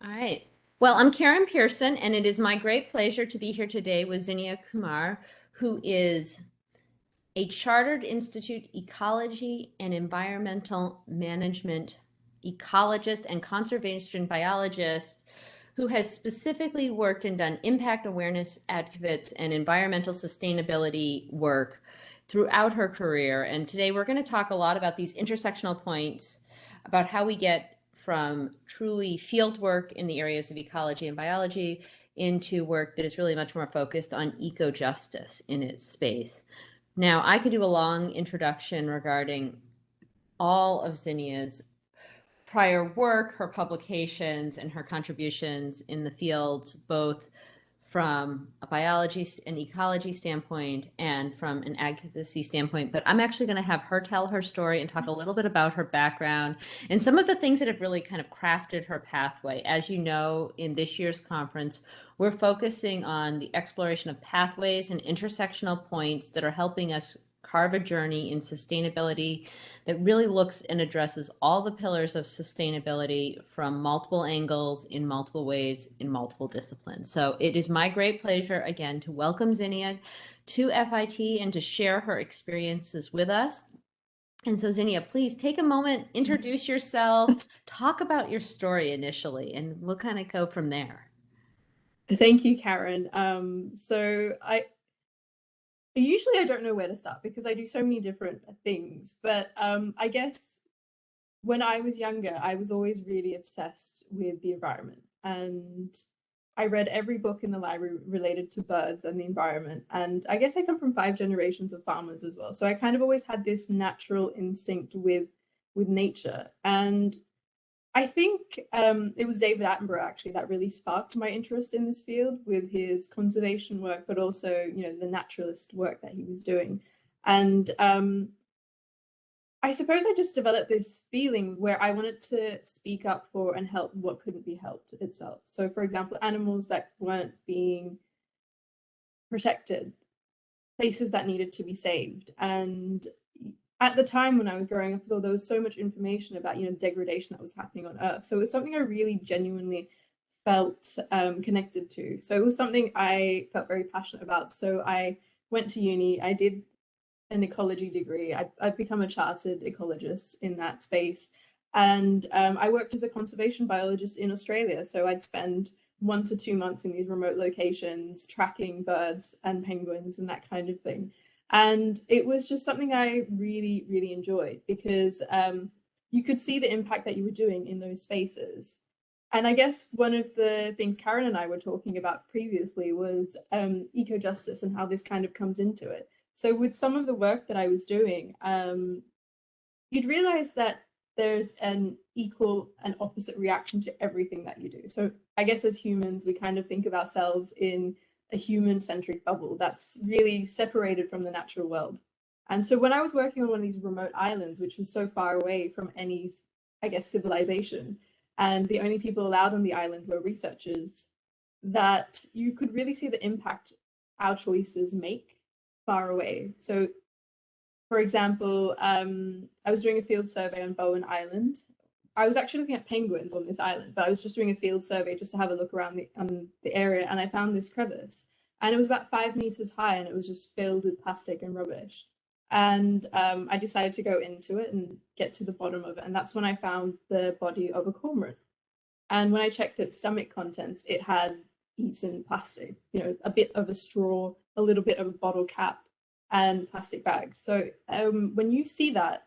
All right. Well, I'm Karen Pearson, and it is my great pleasure to be here today with Zinnia Kumar, who is a Chartered Institute Ecology and Environmental Management ecologist and conservation biologist who has specifically worked and done impact awareness advocates and environmental sustainability work throughout her career. And today we're going to talk a lot about these intersectional points, about how we get from truly field work in the areas of ecology and biology into work that is really much more focused on eco-justice in its space. Now, I could do a long introduction regarding all of Zinnia's prior work, her publications, and her contributions in the fields, both from a biology and ecology standpoint and from an advocacy standpoint. But I'm actually going to have her tell her story and talk a little bit about her background and some of the things that have really kind of crafted her pathway. As you know, in this year's conference, we're focusing on the exploration of pathways and intersectional points that are helping us carve a journey in sustainability that really looks and addresses all the pillars of sustainability from multiple angles, in multiple ways, in multiple disciplines. So it is my great pleasure again to welcome Zinnia to FIT and to share her experiences with us. And so Zinnia, please take a moment, introduce yourself, talk about your story initially, and we'll kind of go from there. Thank you, Karen. So I don't know where to start because I do so many different things. But I guess when I was younger, I was always really obsessed with the environment, and I read every book in the library related to birds and the environment. And I guess I come from 5 generations of farmers as well, so I kind of always had this natural instinct with nature. And I think it was David Attenborough actually that really sparked my interest in this field with his conservation work, but also, the naturalist work that he was doing. And I suppose I just developed this feeling where I wanted to speak up for and help what couldn't be helped itself. So, for example, animals that weren't being protected, places that needed to be saved. And at the time when I was growing up, there was so much information about degradation that was happening on Earth. So it was something I really genuinely felt connected to. So it was something I felt very passionate about. So I went to uni. I did an ecology degree. I've become a chartered ecologist in that space, and I worked as a conservation biologist in Australia. So I'd spend 1 to 2 months in these remote locations tracking birds and penguins and that kind of thing. And it was just something I really, really enjoyed because you could see the impact that you were doing in those spaces. And I guess one of the things Karen and I were talking about previously was eco justice and how this kind of comes into it. So, with some of the work that I was doing, you'd realize that there's an equal and opposite reaction to everything that you do. So, I guess as humans, we kind of think of ourselves in a human centric bubble that's really separated from the natural world. And so, when I was working on one of these remote islands, which was so far away from any, I guess, civilization, and the only people allowed on the island were researchers, that you could really see the impact our choices make far away. So, for example, I was doing a field survey on Bowen Island. I was actually looking at penguins on this island, but I was just doing a field survey just to have a look around the area, and I found this crevice, and it was about 5 meters high, and it was just filled with plastic and rubbish. And I decided to go into it and get to the bottom of it, and that's when I found the body of a cormorant. And when I checked its stomach contents, it had eaten plastic, a bit of a straw, a little bit of a bottle cap, and plastic bags. So when you see that,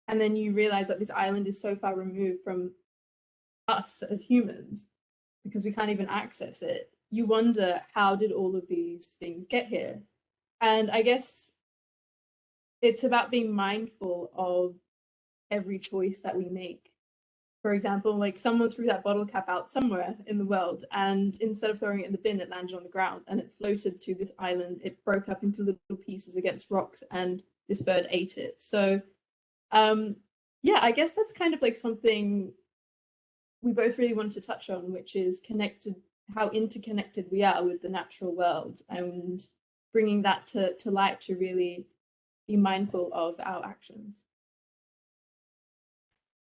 and then you realize that this island is so far removed from us as humans because we can't even access it, you wonder, how did all of these things get here? And I guess it's about being mindful of every choice that we make. For example, like someone threw that bottle cap out somewhere in the world, and instead of throwing it in the bin, it landed on the ground and it floated to this island. It broke up into little pieces against rocks, and this bird ate it. So, yeah, I guess that's kind of like something we both really want to touch on, which is connected, how interconnected we are with the natural world, and bringing that to light to really be mindful of our actions.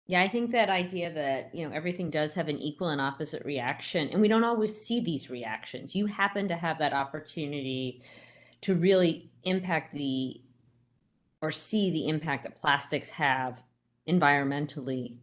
Yeah, I think that idea that, everything does have an equal and opposite reaction, and we don't always see these reactions. You happen to have that opportunity to really impact or see the impact that plastics have environmentally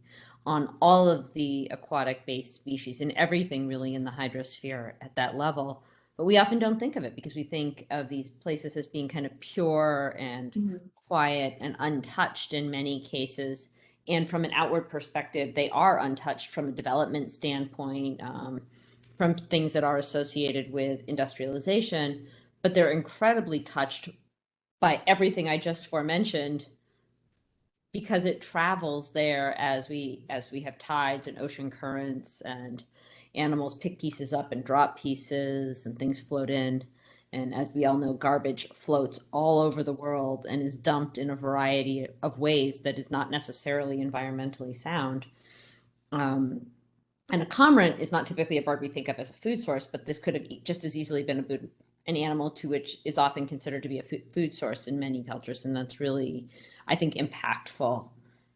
on all of the aquatic based species and everything really in the hydrosphere at that level. But we often don't think of it because we think of these places as being kind of pure and Mhm. quiet and untouched in many cases. And from an outward perspective, they are untouched from a development standpoint, from things that are associated with industrialization, but they're incredibly touched by everything I just forementioned because it travels there as we have tides and ocean currents, and animals pick pieces up and drop pieces and things float in. And as we all know, garbage floats all over the world and is dumped in a variety of ways that is not necessarily environmentally sound. Um, and a cormorant is not typically a bird we think of as a food source, but this could have just as easily been an animal to which is often considered to be a food source in many cultures. And that's really, I think, impactful.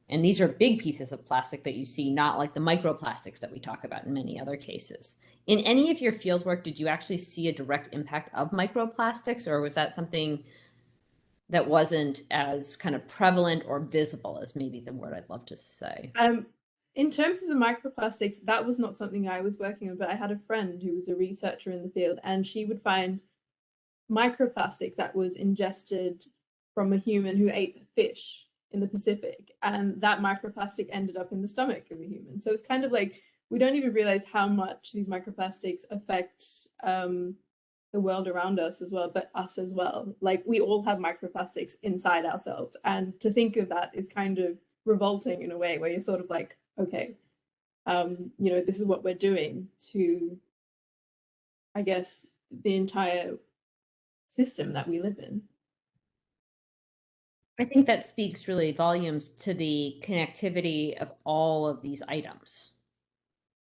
And these are big pieces of plastic that you see, not like the microplastics that we talk about in many other cases. In any of your fieldwork, did you actually see a direct impact of microplastics, or was that something that wasn't as kind of prevalent or visible as maybe the word I'd love to say? In terms of the microplastics, that was not something I was working on, but I had a friend who was a researcher in the field, and she would find microplastics that was ingested from a human who ate fish in the Pacific, and that microplastic ended up in the stomach of a human. So it's kind of like we don't even realize how much these microplastics affect the world around us as well, but us as well. Like we all have microplastics inside ourselves, and to think of that is kind of revolting in a way where you're sort of like, okay, this is what we're doing to, I guess, the entire system that we live in. I think that speaks really volumes to the connectivity of all of these items,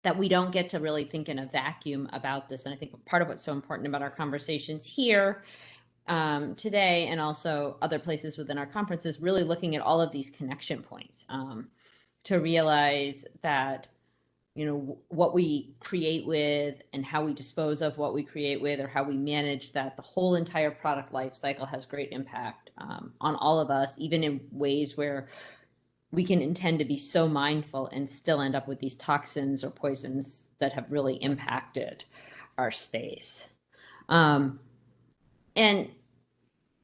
that we don't get to really think in a vacuum about this. And I think part of what's so important about our conversations here today, and also other places within our conference, is really looking at all of these connection points, to realize that what we create with and how we dispose of what we create with, or how we manage that, the whole entire product life cycle has great impact on all of us, even in ways where we can intend to be so mindful and still end up with these toxins or poisons that have really impacted our space. And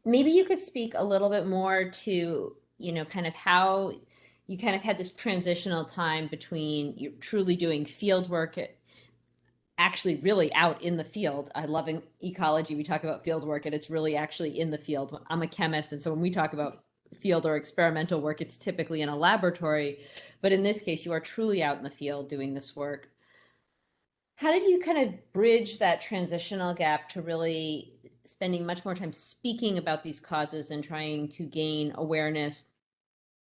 maybe you could speak a little bit more to, kind of how you kind of had this transitional time between you truly doing field work, actually really out in the field. I love in ecology, we talk about field work and it's really actually in the field. I'm a chemist, and so when we talk about field or experimental work, it's typically in a laboratory. But in this case, you are truly out in the field doing this work. How did you kind of bridge that transitional gap to really spending much more time speaking about these causes and trying to gain awareness?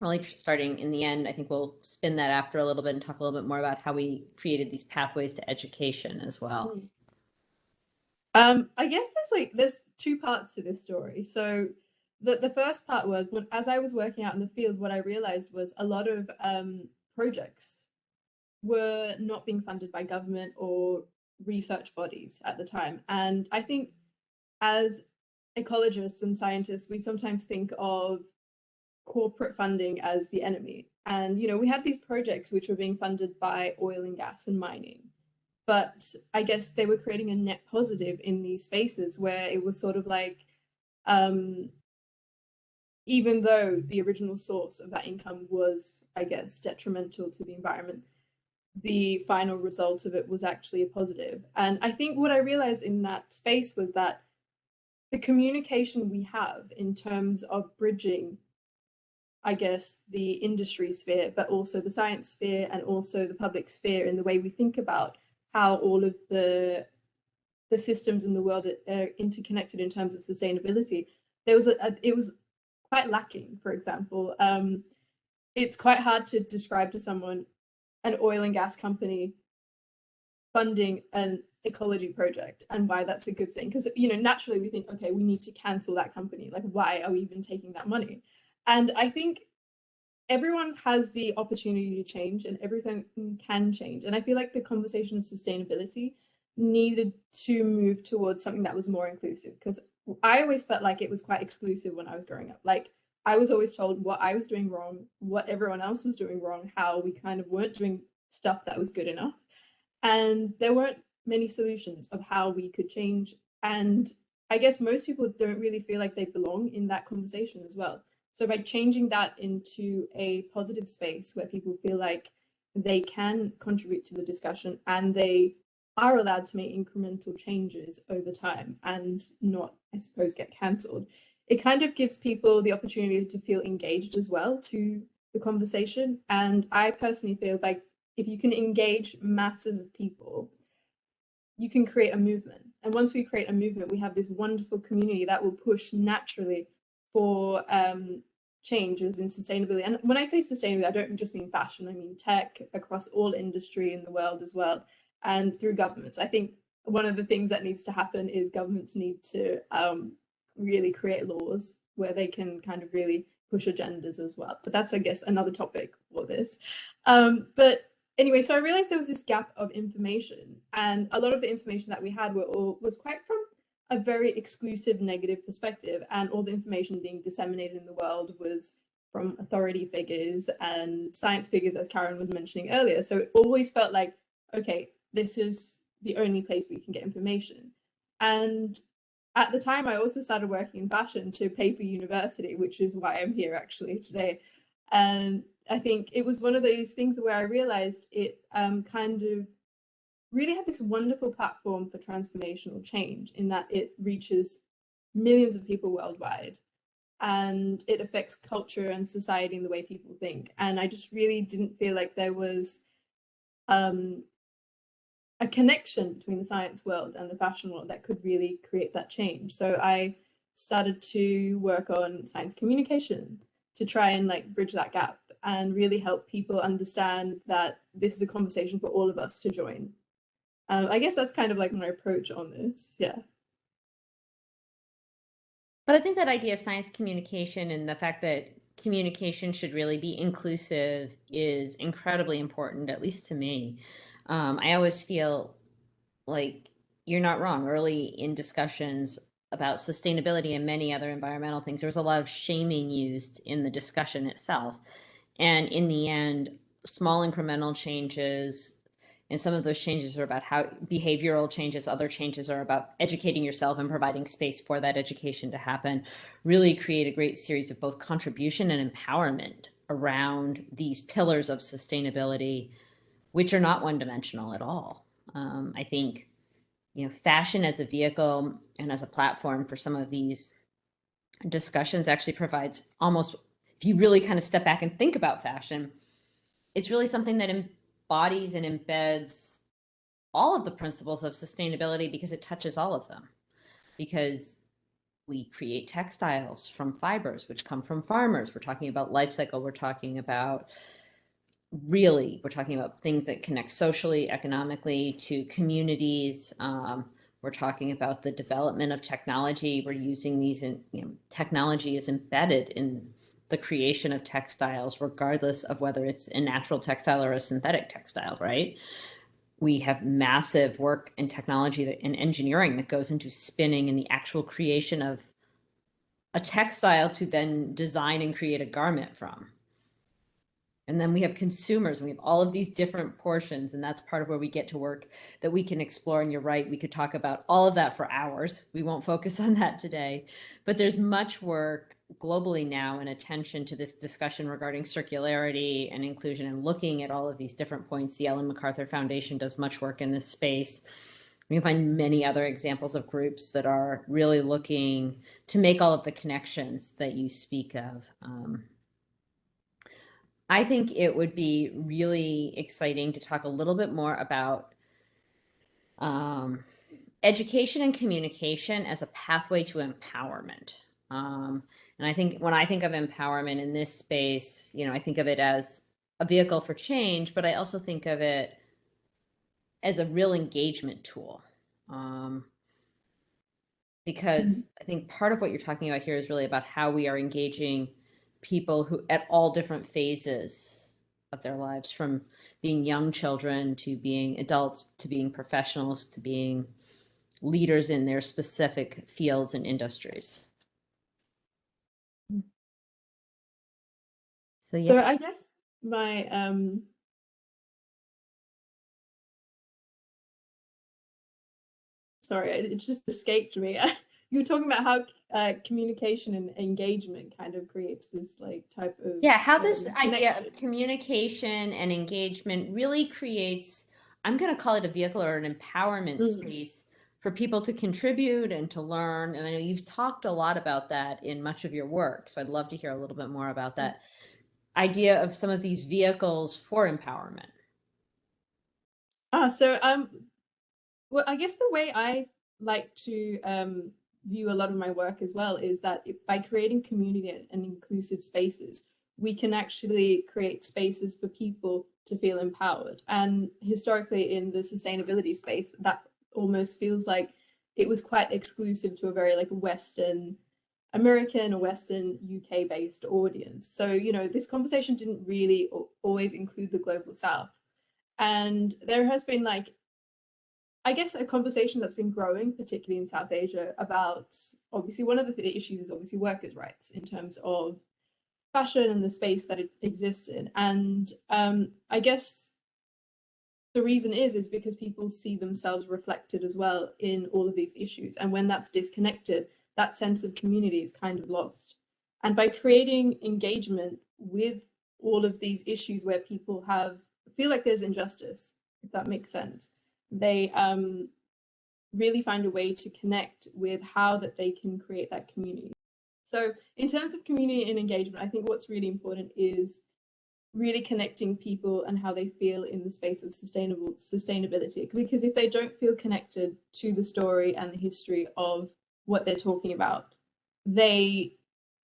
Really starting in the end, I think we'll spin that after a little bit and talk a little bit more about how we created these pathways to education as well. I guess there's two parts to this story. So the first part was when, as I was working out in the field, what I realized was a lot of projects were not being funded by government or research bodies at the time. And I think as ecologists and scientists, we sometimes think of corporate funding as the enemy. And, we had these projects which were being funded by oil and gas and mining. But I guess they were creating a net positive in these spaces where it was sort of like, even though the original source of that income was, I guess, detrimental to the environment, the final result of it was actually a positive. And I think what I realized in that space was that the communication we have in terms of bridging, I guess, the industry sphere, but also the science sphere and also the public sphere, in the way we think about how all of the systems in the world are interconnected in terms of sustainability. It was quite lacking. For example, it's quite hard to describe to someone an oil and gas company funding an ecology project and why that's a good thing, because naturally we think, okay, we need to cancel that company, like why are we even taking that money? And I think everyone has the opportunity to change and everything can change. And I feel like the conversation of sustainability needed to move towards something that was more inclusive, because I always felt like it was quite exclusive when I was growing up. Like I was always told what I was doing wrong, what everyone else was doing wrong, how we kind of weren't doing stuff that was good enough. And there weren't many solutions of how we could change. And I guess most people don't really feel like they belong in that conversation as well. So by changing that into a positive space where people feel like they can contribute to the discussion and they are allowed to make incremental changes over time and not, I suppose, get cancelled, it kind of gives people the opportunity to feel engaged as well to the conversation. And I personally feel like if you can engage masses of people, you can create a movement. And once we create a movement, we have this wonderful community that will push naturally for changes in sustainability. And when I say sustainability, I don't just mean fashion, I mean tech across all industry in the world as well, and through governments. I think one of the things that needs to happen is governments need to really create laws where they can kind of really push agendas as well. But that's, I guess, another topic for this. But anyway, so I realized there was this gap of information, and a lot of the information that we had was quite from a very exclusive negative perspective, and all the information being disseminated in the world was from authority figures and science figures, as Karen was mentioning earlier. So it always felt like, okay, this is the only place we can get information. And at the time, I also started working in fashion to pay for university, which is why I'm here actually today. And I think it was one of those things where I realized it kind of really had this wonderful platform for transformational change, in that it reaches millions of people worldwide and it affects culture and society and the way people think. And I just really didn't feel like there was a connection between the science world and the fashion world that could really create that change. So I started to work on science communication to try and like bridge that gap and really help people understand that this is a conversation for all of us to join. I guess that's kind of like my approach on this. Yeah. But I think that idea of science communication and the fact that communication should really be inclusive is incredibly important, at least to me. I always feel like you're not wrong. Early in discussions about sustainability and many other environmental things, there was a lot of shaming used in the discussion itself. And in the end, small incremental changes, and some of those changes are about how behavioral changes, other changes are about educating yourself and providing space for that education to happen, really create a great series of both contribution and empowerment around these pillars of sustainability, which are not one-dimensional at all. I think, fashion as a vehicle and as a platform for some of these discussions actually provides almost, if you really kind of step back and think about fashion, it's really something that embodies and embeds all of the principles of sustainability, because it touches all of them. Because we create textiles from fibers, which come from farmers. We're talking about life cycle. We're talking about things that connect socially, economically to communities. We're talking about the development of technology. We're using these, technology is embedded in the creation of textiles, regardless of whether it's a natural textile or a synthetic textile, right? We have massive work and technology and engineering that goes into spinning and the actual creation of a textile to then design and create a garment from. And then we have consumers, and we have all of these different portions, and that's part of where we get to work that we can explore. And you're right, we could talk about all of that for hours. We won't focus on that today, but there's much work globally now and attention to this discussion regarding circularity and inclusion and looking at all of these different points. The Ellen MacArthur Foundation does much work in this space. We can find many other examples of groups that are really looking to make all of the connections that you speak of. I think it would be really exciting to talk a little bit more about education and communication as a pathway to empowerment. And I think when I think of empowerment in this space, I think of it as a vehicle for change, but I also think of it as a real engagement tool. Because I think part of what you're talking about here is really about how we are engaging people who at all different phases of their lives, from being young children to being adults to being professionals to being leaders in their specific fields and industries. So yeah. So I guess my sorry, it just escaped me. You were talking about how communication and engagement kind of creates this like type of Yeah, how this idea connection. of communication and engagement really creates, I'm going to call it a vehicle or an empowerment space for people to contribute and to learn. And I know you've talked a lot about that in much of your work, so I'd love to hear a little bit more about that idea of some of these vehicles for empowerment. Well, I guess the way I like to view a lot of my work as well is that by creating community and inclusive spaces, we can actually create spaces for people to feel empowered. And historically, in the sustainability space, that almost feels like it was quite exclusive to a very like Western American or Western UK based audience. So, you know, this conversation didn't really always include the global South. And there has been like, I guess, a conversation that's been growing, particularly in South Asia, about obviously one of the issues is obviously workers' rights in terms of fashion and the space that it exists in. And I guess the reason is because people see themselves reflected as well in all of these issues. And when that's disconnected, that sense of community is kind of lost. And by creating engagement with all of these issues where people feel like there's injustice, if that makes sense, they really find a way to connect with how that they can create that community. So in terms of community and engagement, I think what's really important is really connecting people and how they feel in the space of sustainability. Because if they don't feel connected to the story and the history of what they're talking about, they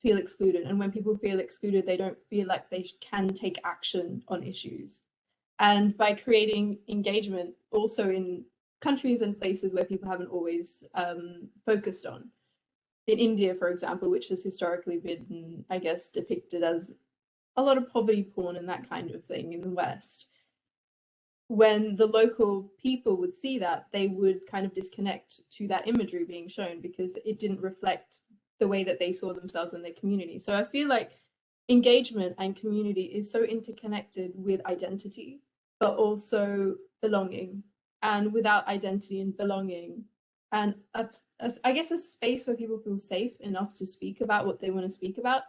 feel excluded. And when people feel excluded, they don't feel like they can take action on issues. And by creating engagement also in countries and places where people haven't always focused on. In India, for example, which has historically been, I guess, depicted as a lot of poverty porn and that kind of thing in the West. When the local people would see that, they would kind of disconnect to that imagery being shown because it didn't reflect the way that they saw themselves in their community. So I feel like engagement and community is so interconnected with identity, but also belonging. And without identity and belonging, and I guess a space where people feel safe enough to speak about what they want to speak about,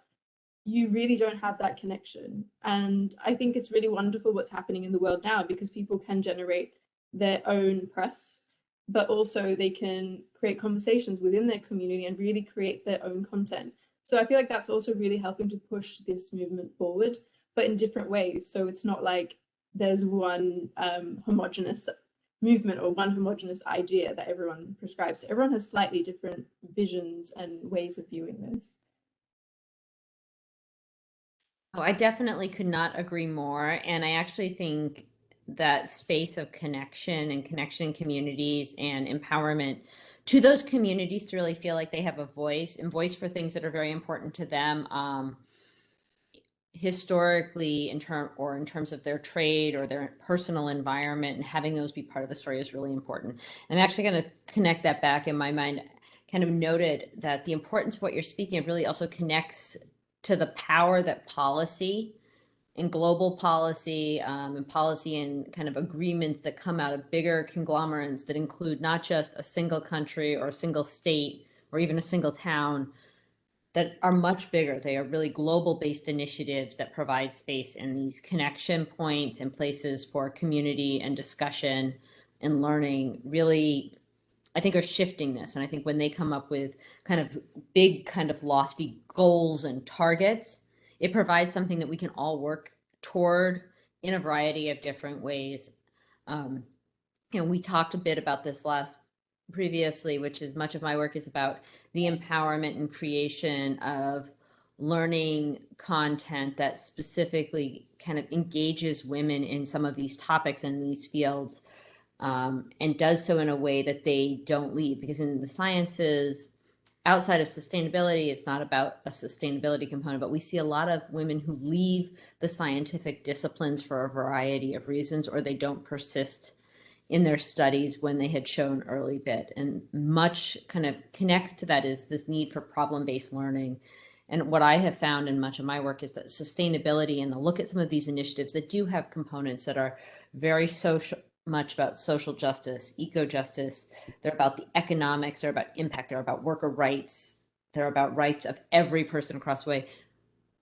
you really don't have that connection. And I think it's really wonderful what's happening in the world now because people can generate their own press, but also they can create conversations within their community and really create their own content. So I feel like that's also really helping to push this movement forward, but in different ways. So it's not like there's one homogenous movement or one homogenous idea that everyone prescribes. Everyone has slightly different visions and ways of viewing this. Oh, I definitely could not agree more. And I actually think that space of connection and connection communities and empowerment to those communities to really feel like they have a voice and voice for things that are very important to them. Historically in terms of their trade or their personal environment, and having those be part of the story is really important. And I'm actually going to connect that back in my mind, kind of noted that the importance of what you're speaking of really also connects to the power that policy and global policy and policy and kind of agreements that come out of bigger conglomerates that include not just a single country or a single state or even a single town, that are much bigger. They are really global-based initiatives that provide space in these connection points and places for community and discussion and learning, really, I think, are shifting this. And I think when they come up with kind of big, kind of lofty goals and targets, it provides something that we can all work toward in a variety of different ways. We talked a bit about this previously, which is much of my work is about the empowerment and creation of learning content that specifically kind of engages women in some of these topics and these fields, and does so in a way that they don't leave. Because in the sciences, outside of sustainability, it's not about a sustainability component, but we see a lot of women who leave the scientific disciplines for a variety of reasons, or they don't persist in their studies when they had shown early bit. And much kind of connects to that is this need for problem-based learning. And what I have found in much of my work is that sustainability, and the look at some of these initiatives that do have components that are very social, much about social justice, eco-justice. They're about the economics, they're about impact, they're about worker rights, they're about rights of every person across the way.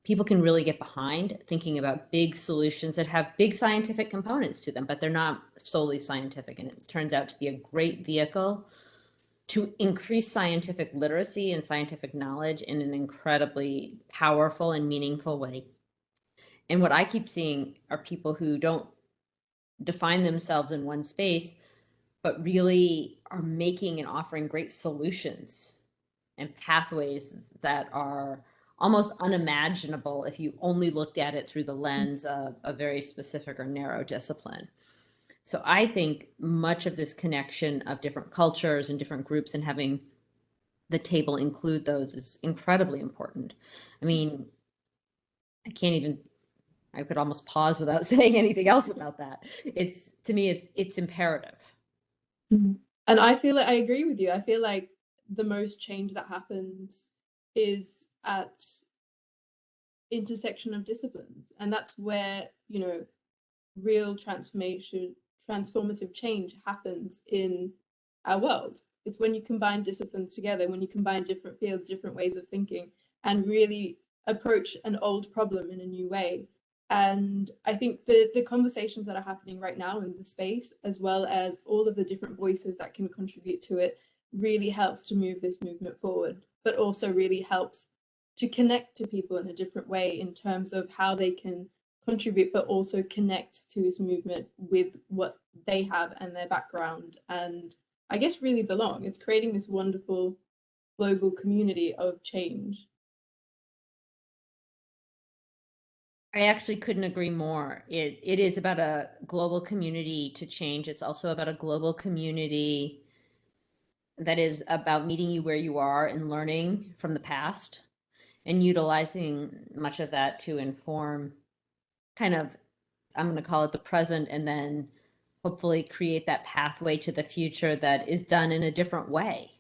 People can really get behind thinking about big solutions that have big scientific components to them, but they're not solely scientific. And it turns out to be a great vehicle to increase scientific literacy and scientific knowledge in an incredibly powerful and meaningful way. And what I keep seeing are people who don't define themselves in one space, but really are making and offering great solutions and pathways that are almost unimaginable if you only looked at it through the lens of a very specific or narrow discipline. So I think much of this connection of different cultures and different groups and having the table include those is incredibly important. I mean, I can't even, I could almost pause without saying anything else about that. It's, to me, it's imperative. And I feel like I agree with you. I feel like the most change that happens is at intersection of disciplines, and that's where, you know, real transformative change happens in our world. It's when you combine disciplines together, when you combine different fields, different ways of thinking, and really approach an old problem in a new way. And I think the conversations that are happening right now in the space, as well as all of the different voices that can contribute to it, really helps to move this movement forward, but also really helps to connect to people in a different way in terms of how they can contribute, but also connect to this movement with what they have and their background, and I guess really belong. It's creating this wonderful global community of change. I actually couldn't agree more. It is about a global community to change. It's also about a global community that is about meeting you where you are and learning from the past and utilizing much of that to inform kind of, I'm going to call it the present, and then hopefully create that pathway to the future that is done in a different way.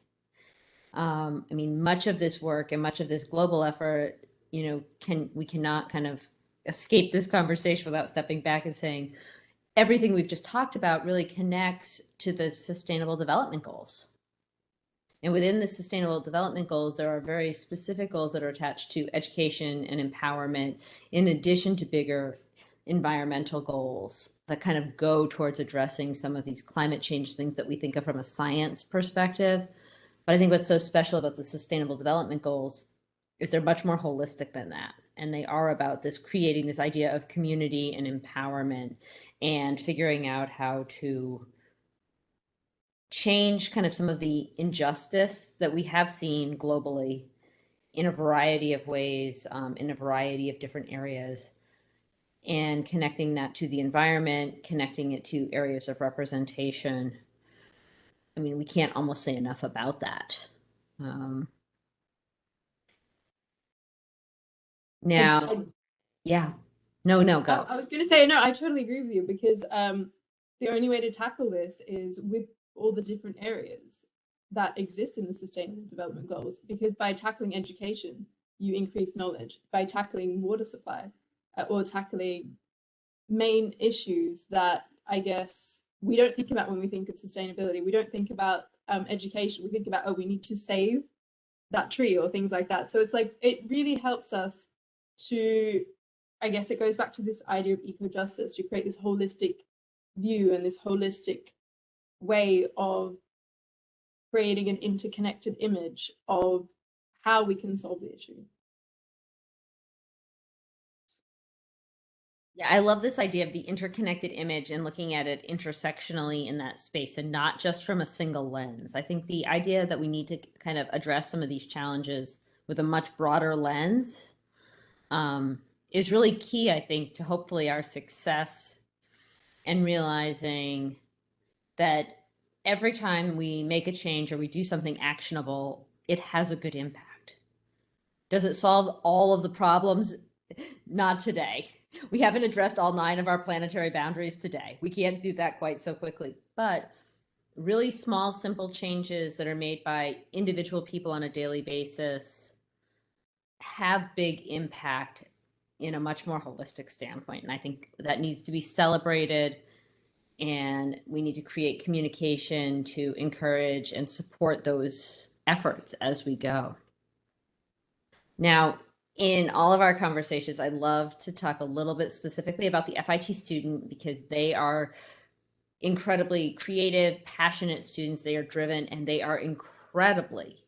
I mean, much of this work and much of this global effort, we cannot kind of escape this conversation without stepping back and saying everything we've just talked about really connects to the Sustainable Development Goals. And within the Sustainable Development Goals, there are very specific goals that are attached to education and empowerment, in addition to bigger environmental goals that kind of go towards addressing some of these climate change things that we think of from a science perspective. But I think what's so special about the Sustainable Development Goals is they're much more holistic than that. And they are about this creating this idea of community and empowerment and figuring out how to change kind of some of the injustice that we have seen globally in a variety of ways, in a variety of different areas, and connecting that to the environment, connecting it to areas of representation. I mean, we can't almost say enough about that. Now, yeah, no, go. I was going to say, no, I totally agree with you, because the only way to tackle this is with all the different areas that exist in the Sustainable Development Goals, because by tackling education, you increase knowledge. By tackling water supply, or tackling main issues that I guess we don't think about when we think of sustainability. We don't think about education. We think about, oh, we need to save that tree or things like that. So it's like, it really helps us to, I guess it goes back to this idea of eco-justice, to create this holistic view and this holistic way of creating an interconnected image of how we can solve the issue. Yeah, I love this idea of the interconnected image and looking at it intersectionally in that space and not just from a single lens. I think the idea that we need to kind of address some of these challenges with a much broader lens is really key, I think, to hopefully our success, and realizing that every time we make a change or we do something actionable, it has a good impact. Does it solve all of the problems? Not today. We haven't addressed all 9 of our planetary boundaries today. We can't do that quite so quickly. But really small, simple changes that are made by individual people on a daily basis have big impact in a much more holistic standpoint. And I think that needs to be celebrated, and we need to create communication to encourage and support those efforts as we go. Now, in all of our conversations, I love to talk a little bit specifically about the FIT student, because they are incredibly creative, passionate students. They are driven, and they are incredibly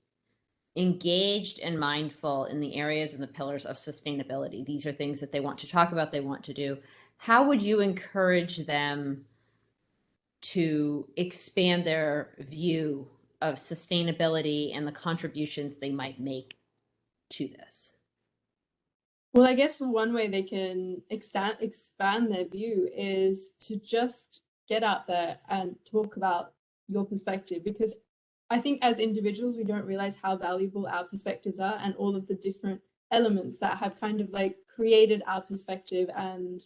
engaged and mindful in the areas and the pillars of sustainability. These are things that they want to talk about, they want to do. How would you encourage them to expand their view of sustainability and the contributions they might make to this? Well, I guess one way they can expand their view is to just get out there and talk about your perspective, because I think as individuals, we don't realize how valuable our perspectives are and all of the different elements that have kind of like created our perspective and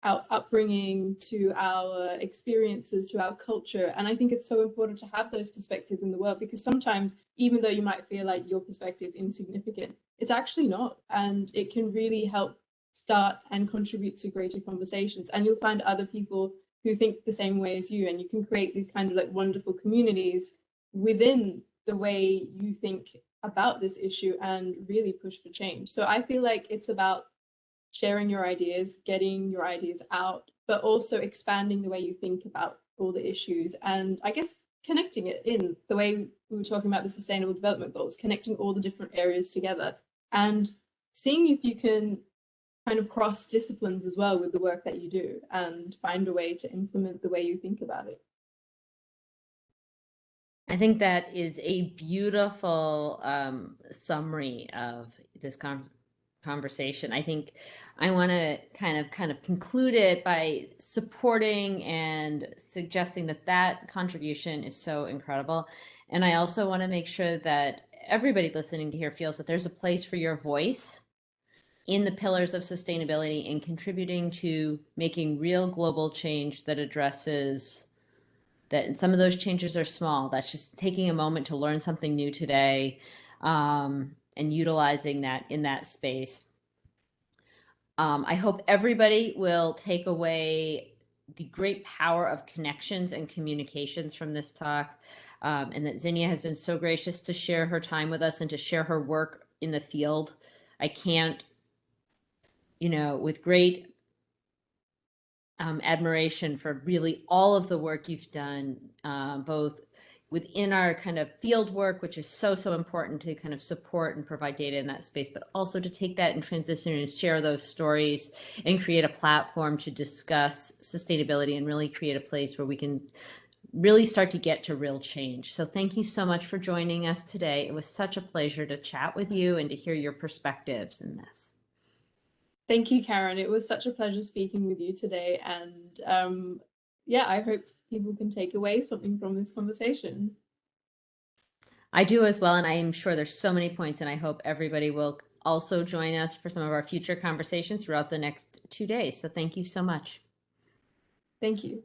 our upbringing to our experiences to our culture. And I think it's so important to have those perspectives in the world, because sometimes, even though you might feel like your perspective is insignificant, it's actually not, and it can really help start and contribute to greater conversations. And you'll find other people who think the same way as you, and you can create these kind of like wonderful communities within the way you think about this issue and really push for change. So I feel like it's about sharing your ideas, getting your ideas out, but also expanding the way you think about all the issues, and I guess connecting it in the way we were talking about the Sustainable Development Goals, connecting all the different areas together and seeing if you can kind of cross disciplines as well with the work that you do and find a way to implement the way you think about it. I think that is a beautiful summary of this conversation. I think I want to kind of conclude it by supporting and suggesting that that contribution is so incredible. And I also want to make sure that everybody listening to here feels that there's a place for your voice in the pillars of sustainability and contributing to making real global change that addresses that. And some of those changes are small. That's just taking a moment to learn something new today, and utilizing that in that space. I hope everybody will take away the great power of connections and communications from this talk, and that Zinnia has been so gracious to share her time with us and to share her work in the field. I can't, with great admiration for really all of the work you've done, both within our kind of field work, which is so important to kind of support and provide data in that space, but also to take that and transition and share those stories and create a platform to discuss sustainability and really create a place where we can really start to get to real change. So thank you so much for joining us today. It was such a pleasure to chat with you and to hear your perspectives in this. Thank you, Karen. It was such a pleasure speaking with you today. And yeah, I hope people can take away something from this conversation. I do as well, and I am sure there's so many points, and I hope everybody will also join us for some of our future conversations throughout the next 2 days. So thank you so much. Thank you.